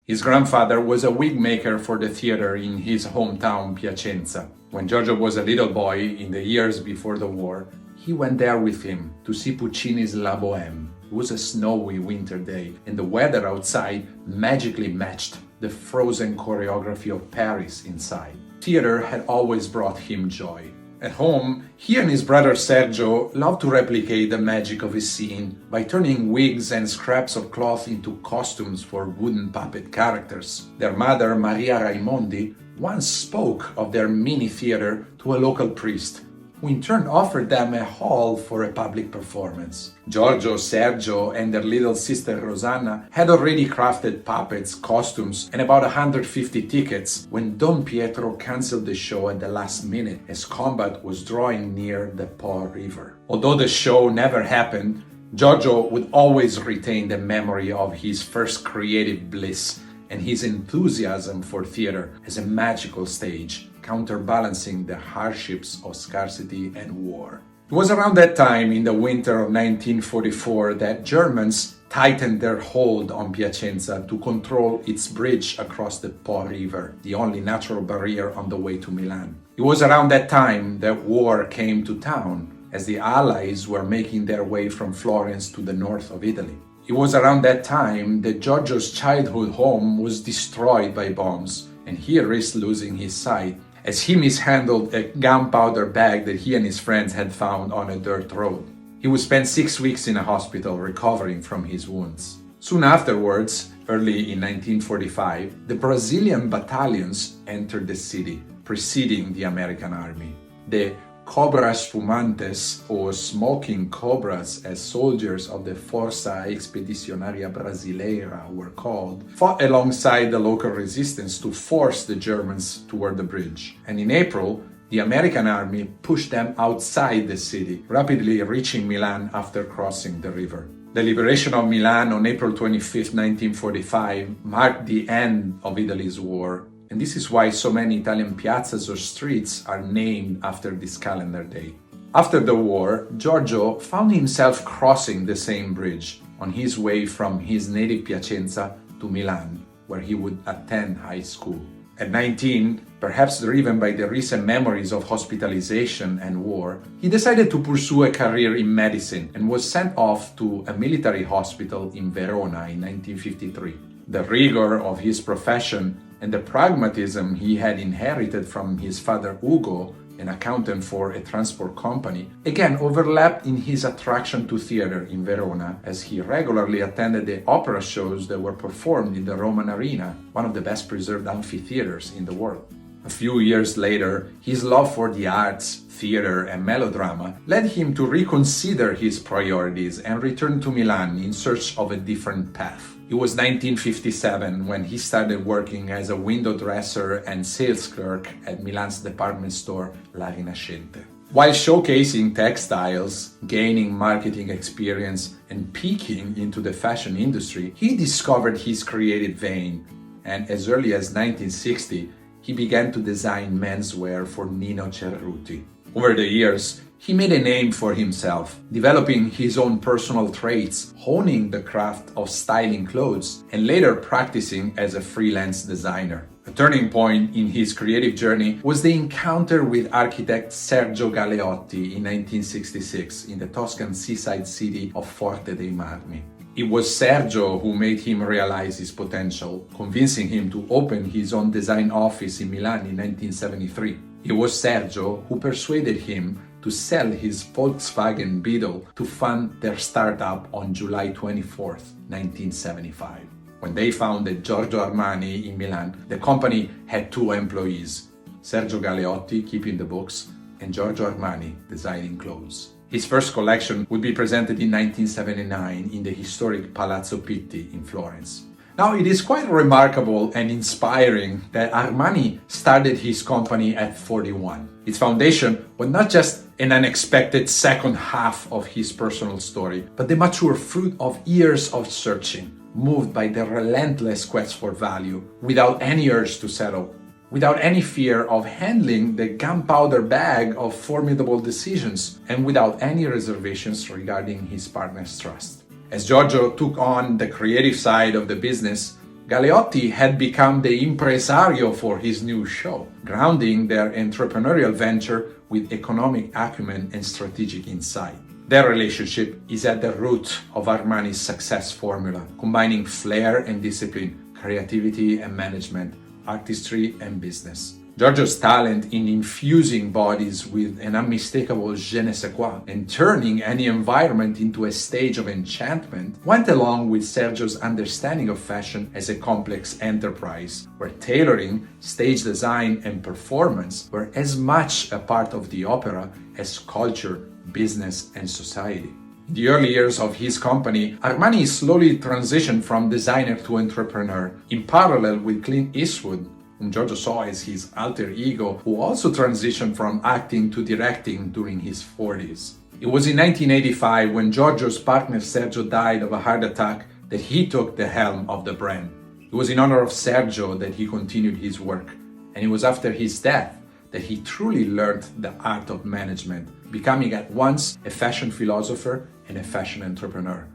His grandfather was a wig maker for the theater in his hometown Piacenza. When Giorgio was a little boy in the years before the war, he went there with him to see Puccini's La Bohème. It was a snowy winter day, and the weather outside magically matched the frozen choreography of Paris inside. Theater had always brought him joy. At home, he and his brother Sergio loved to replicate the magic of his scene by turning wigs and scraps of cloth into costumes for wooden puppet characters. Their mother, Maria Raimondi, once spoke of their mini theater to a local priest, who in turn offered them a hall for a public performance. Giorgio, Sergio, and their little sister Rosanna had already crafted puppets, costumes, and about 150 tickets when Don Pietro canceled the show at the last minute as combat was drawing near the Po River. Although the show never happened, Giorgio would always retain the memory of his first creative bliss and his enthusiasm for theater as a magical stage, counterbalancing the hardships of scarcity and war. It was around that time, in the winter of 1944, that Germans tightened their hold on Piacenza to control its bridge across the Po River, the only natural barrier on the way to Milan. It was around that time that war came to town, as the Allies were making their way from Florence to the north of Italy. It was around that time that Giorgio's childhood home was destroyed by bombs, and he risked losing his sight as he mishandled a gunpowder bag that he and his friends had found on a dirt road. He would spend 6 weeks in a hospital recovering from his wounds. Soon afterwards, early in 1945, the Brazilian battalions entered the city, preceding the American army. The Cobras Fumantes, or Smoking Cobras as soldiers of the Força Expedicionária Brasileira were called, fought alongside the local resistance to force the Germans toward the bridge. And in April, the American army pushed them outside the city, rapidly reaching Milan after crossing the river. The liberation of Milan on April 25, 1945 marked the end of Italy's war. And this is why so many Italian piazzas or streets are named after this calendar day. After the war, Giorgio found himself crossing the same bridge on his way from his native Piacenza to Milan, where he would attend high school. At 19, perhaps driven by the recent memories of hospitalization and war, he decided to pursue a career in medicine and was sent off to a military hospital in Verona in 1953. The rigor of his profession and the pragmatism he had inherited from his father Ugo, an accountant for a transport company, again overlapped in his attraction to theater in Verona, as he regularly attended the opera shows that were performed in the Roman Arena, one of the best preserved amphitheaters in the world. A few years later, his love for the arts, theater, and melodrama led him to reconsider his priorities and return to Milan in search of a different path. It was 1957 when he started working as a window dresser and sales clerk at Milan's department store La Rinascente. While showcasing textiles, gaining marketing experience, and peeking into the fashion industry, he discovered his creative vein, and as early as 1960, he began to design menswear for Nino Cerruti. Over the years, he made a name for himself, developing his own personal traits, honing the craft of styling clothes, and later practicing as a freelance designer. A turning point in his creative journey was the encounter with architect Sergio Galeotti in 1966 in the Toscan seaside city of Forte dei Marmi. It was Sergio who made him realize his potential, convincing him to open his own design office in Milan in 1973. It was Sergio who persuaded him to sell his Volkswagen Beetle to fund their startup on July 24, 1975. When they founded Giorgio Armani in Milan, the company had 2 employees, Sergio Galeotti keeping the books and Giorgio Armani designing clothes. His first collection would be presented in 1979 in the historic Palazzo Pitti in Florence. Now, it is quite remarkable and inspiring that Armani started his company at 41. Its foundation was not just an unexpected second half of his personal story, but the mature fruit of years of searching, moved by the relentless quest for value, without any urge to settle, without any fear of handling the gunpowder bag of formidable decisions, and without any reservations regarding his partner's trust. As Giorgio took on the creative side of the business, Galeotti had become the impresario for his new show, grounding their entrepreneurial venture with economic acumen and strategic insight. Their relationship is at the root of Armani's success formula, combining flair and discipline, creativity and management, artistry and business. Giorgio's talent in infusing bodies with an unmistakable je ne sais quoi and turning any environment into a stage of enchantment went along with Sergio's understanding of fashion as a complex enterprise, where tailoring, stage design, and performance were as much a part of the opera as culture, business, and society. In the early years of his company, Armani slowly transitioned from designer to entrepreneur, in parallel with Clint Eastwood, whom Giorgio saw as his alter ego, who also transitioned from acting to directing during his 40s. It was in 1985, when Giorgio's partner Sergio died of a heart attack, that he took the helm of the brand. It was in honor of Sergio that he continued his work, and it was after his death that he truly learned the art of management, becoming at once a fashion philosopher and a fashion entrepreneur,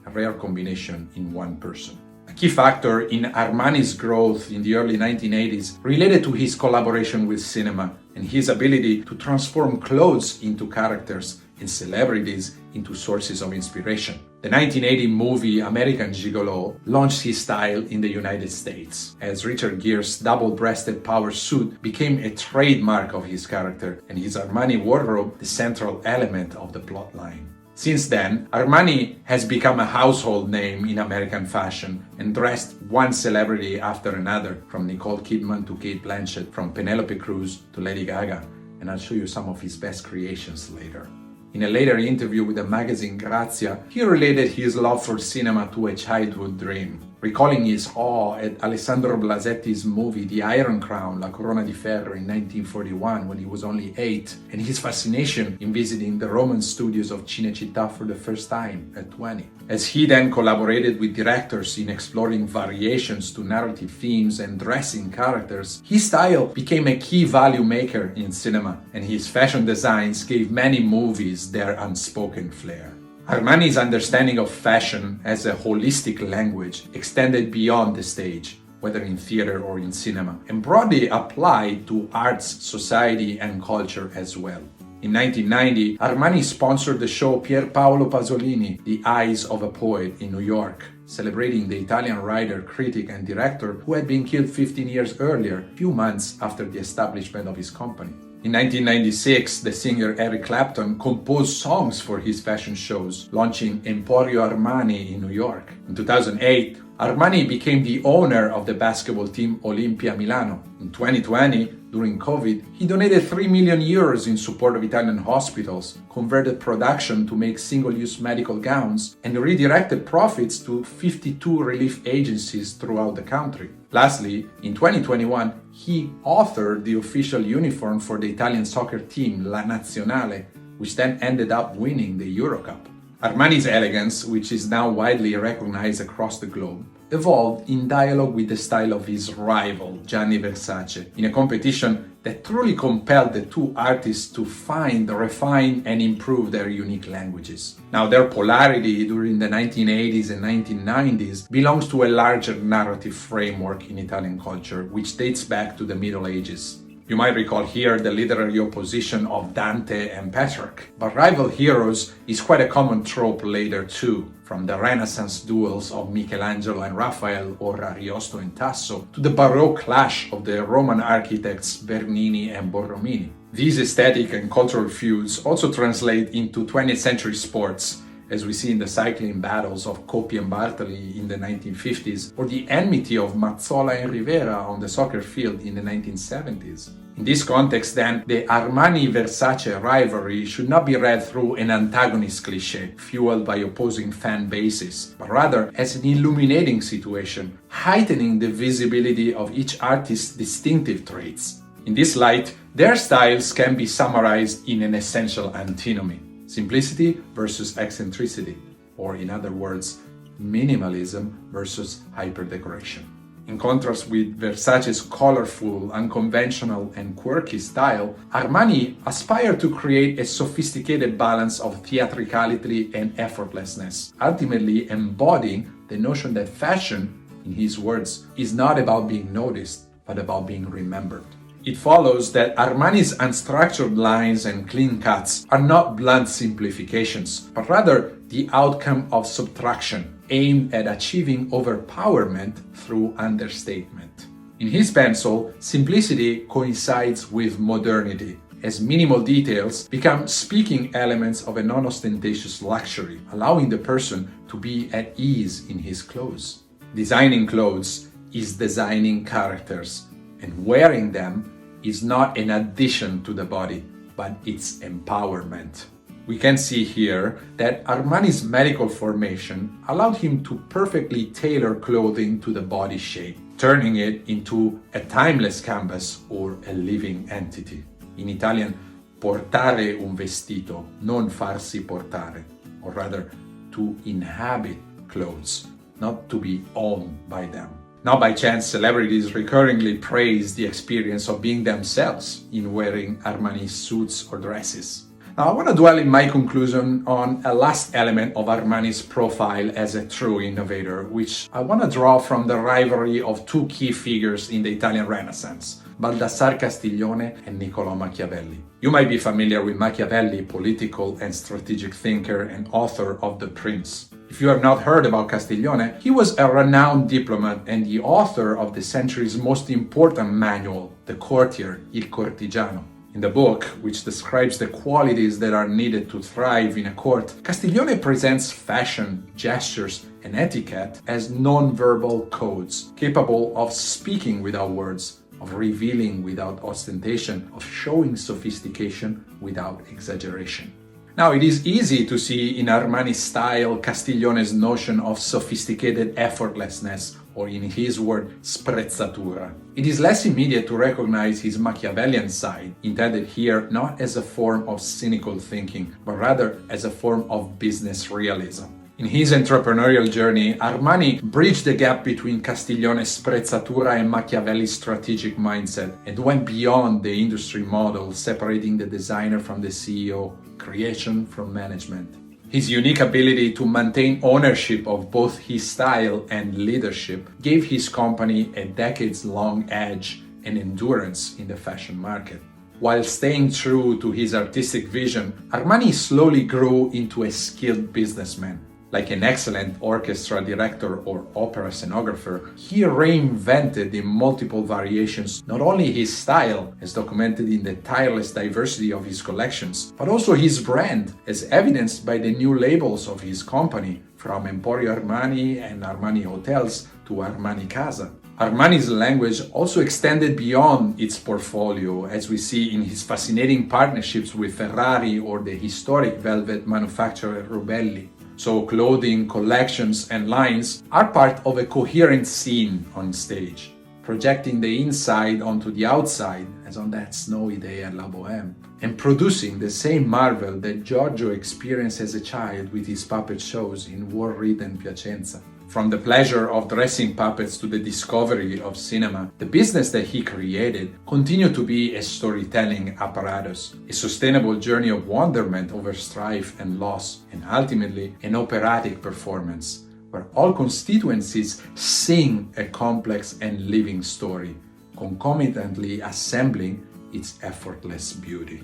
a rare combination in one person. A key factor in Armani's growth in the early 1980s related to his collaboration with cinema and his ability to transform clothes into characters and celebrities into sources of inspiration. The 1980 movie American Gigolo launched his style in the United States, as Richard Gere's double-breasted power suit became a trademark of his character and his Armani wardrobe the central element of the plotline. Since then, Armani has become a household name in American fashion and dressed one celebrity after another, from Nicole Kidman to Cate Blanchett, from Penelope Cruz to Lady Gaga, and I'll show you some of his best creations later. In a later interview with the magazine Grazia, he related his love for cinema to a childhood dream, recalling his awe at Alessandro Blasetti's movie The Iron Crown, La Corona di Ferro in 1941 when he was only 8, and his fascination in visiting the Roman studios of Cinecittà for the first time at 20. As he then collaborated with directors in exploring variations to narrative themes and dressing characters, his style became a key value maker in cinema, and his fashion designs gave many movies their unspoken flair. Armani's understanding of fashion as a holistic language extended beyond the stage, whether in theater or in cinema, and broadly applied to arts, society, and culture as well. In 1990, Armani sponsored the show Pier Paolo Pasolini, The Eyes of a Poet in New York, celebrating the Italian writer, critic, and director who had been killed 15 years earlier, few months after the establishment of his company. In 1996, the singer Eric Clapton composed songs for his fashion shows, launching Emporio Armani in New York. In 2008, Armani became the owner of the basketball team Olimpia Milano. In 2020, during COVID, he donated 3 million euros in support of Italian hospitals, converted production to make single-use medical gowns, and redirected profits to 52 relief agencies throughout the country. Lastly, in 2021, he authored the official uniform for the Italian soccer team, La Nazionale, which then ended up winning the Eurocup. Armani's elegance, which is now widely recognized across the globe, evolved in dialogue with the style of his rival, Gianni Versace, in a competition that truly compelled the two artists to find, refine, and improve their unique languages. Now, their polarity during the 1980s and 1990s belongs to a larger narrative framework in Italian culture, which dates back to the Middle Ages. You might recall here the literary opposition of Dante and Petrarch, but rival heroes is quite a common trope later too, from the Renaissance duels of Michelangelo and Raphael or Ariosto and Tasso to the Baroque clash of the Roman architects Bernini and Borromini. These aesthetic and cultural feuds also translate into 20th century sports, as we see in the cycling battles of Coppi and Bartali in the 1950s, or the enmity of Mazzola and Rivera on the soccer field in the 1970s. In this context, then, the Armani-Versace rivalry should not be read through an antagonist cliché fueled by opposing fan bases, but rather as an illuminating situation, heightening the visibility of each artist's distinctive traits. In this light, their styles can be summarized in an essential antinomy: simplicity versus eccentricity, or in other words, minimalism versus hyperdecoration. In contrast with Versace's colorful, unconventional, and quirky style, Armani aspired to create a sophisticated balance of theatricality and effortlessness, ultimately embodying the notion that fashion, in his words, is not about being noticed, but about being remembered. It follows that Armani's unstructured lines and clean cuts are not blunt simplifications, but rather the outcome of subtraction aimed at achieving overpowerment through understatement. In his pencil, simplicity coincides with modernity, as minimal details become speaking elements of a non-ostentatious luxury, allowing the person to be at ease in his clothes. Designing clothes is designing characters, and wearing them is not an addition to the body, but its empowerment. We can see here that Armani's medical formation allowed him to perfectly tailor clothing to the body shape, turning it into a timeless canvas or a living entity. In Italian, portare un vestito, non farsi portare, or rather, to inhabit clothes, not to be owned by them. Not by chance, celebrities recurringly praise the experience of being themselves in wearing Armani suits or dresses. Now, I want to dwell in my conclusion on a last element of Armani's profile as a true innovator, which I want to draw from the rivalry of two key figures in the Italian Renaissance, Baldassare Castiglione and Niccolò Machiavelli. You might be familiar with Machiavelli, political and strategic thinker and author of The Prince. If you have not heard about Castiglione, he was a renowned diplomat and the author of the century's most important manual, The Courtier, Il Cortigiano. In the book, which describes the qualities that are needed to thrive in a court, Castiglione presents fashion, gestures, and etiquette as non-verbal codes, capable of speaking without words, of revealing without ostentation, of showing sophistication without exaggeration. Now, it is easy to see in Armani's style Castiglione's notion of sophisticated effortlessness, or in his word, sprezzatura. It is less immediate to recognize his Machiavellian side, intended here not as a form of cynical thinking, but rather as a form of business realism. In his entrepreneurial journey, Armani bridged the gap between Castiglione's sprezzatura and Machiavelli's strategic mindset and went beyond the industry model, separating the designer from the CEO, creation from management. His unique ability to maintain ownership of both his style and leadership gave his company a decades-long edge and endurance in the fashion market. While staying true to his artistic vision, Armani slowly grew into a skilled businessman. Like an excellent orchestra director or opera scenographer, he reinvented in multiple variations not only his style, as documented in the tireless diversity of his collections, but also his brand, as evidenced by the new labels of his company, from Emporio Armani and Armani Hotels to Armani Casa. Armani's language also extended beyond its portfolio, as we see in his fascinating partnerships with Ferrari or the historic velvet manufacturer Rubelli. So clothing, collections, and lines are part of a coherent scene on stage, projecting the inside onto the outside, as on that snowy day at La Bohème, and producing the same marvel that Giorgio experienced as a child with his puppet shows in war-ridden Piacenza. From the pleasure of dressing puppets to the discovery of cinema, the business that he created continued to be a storytelling apparatus, a sustainable journey of wonderment over strife and loss, and ultimately an operatic performance, where all constituencies sing a complex and living story, concomitantly assembling its effortless beauty.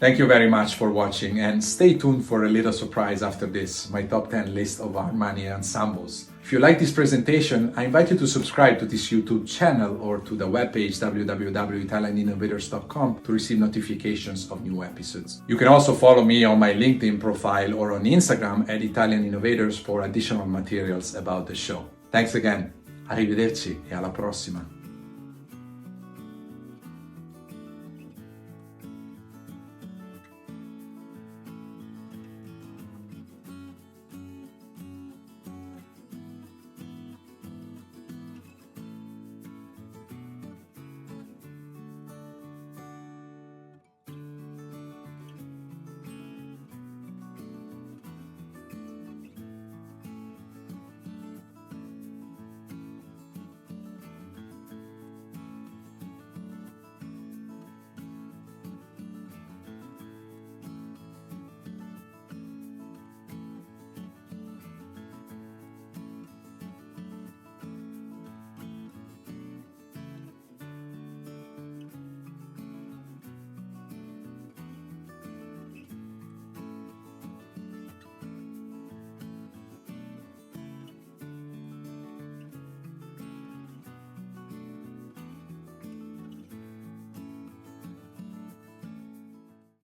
Thank you very much for watching, and stay tuned for a little surprise after this, my top 10 list of Armani ensembles. If you like this presentation, I invite you to subscribe to this YouTube channel or to the webpage www.italianinnovators.com to receive notifications of new episodes. You can also follow me on my LinkedIn profile or on Instagram at Italian Innovators for additional materials about the show. Thanks again, arrivederci e alla prossima.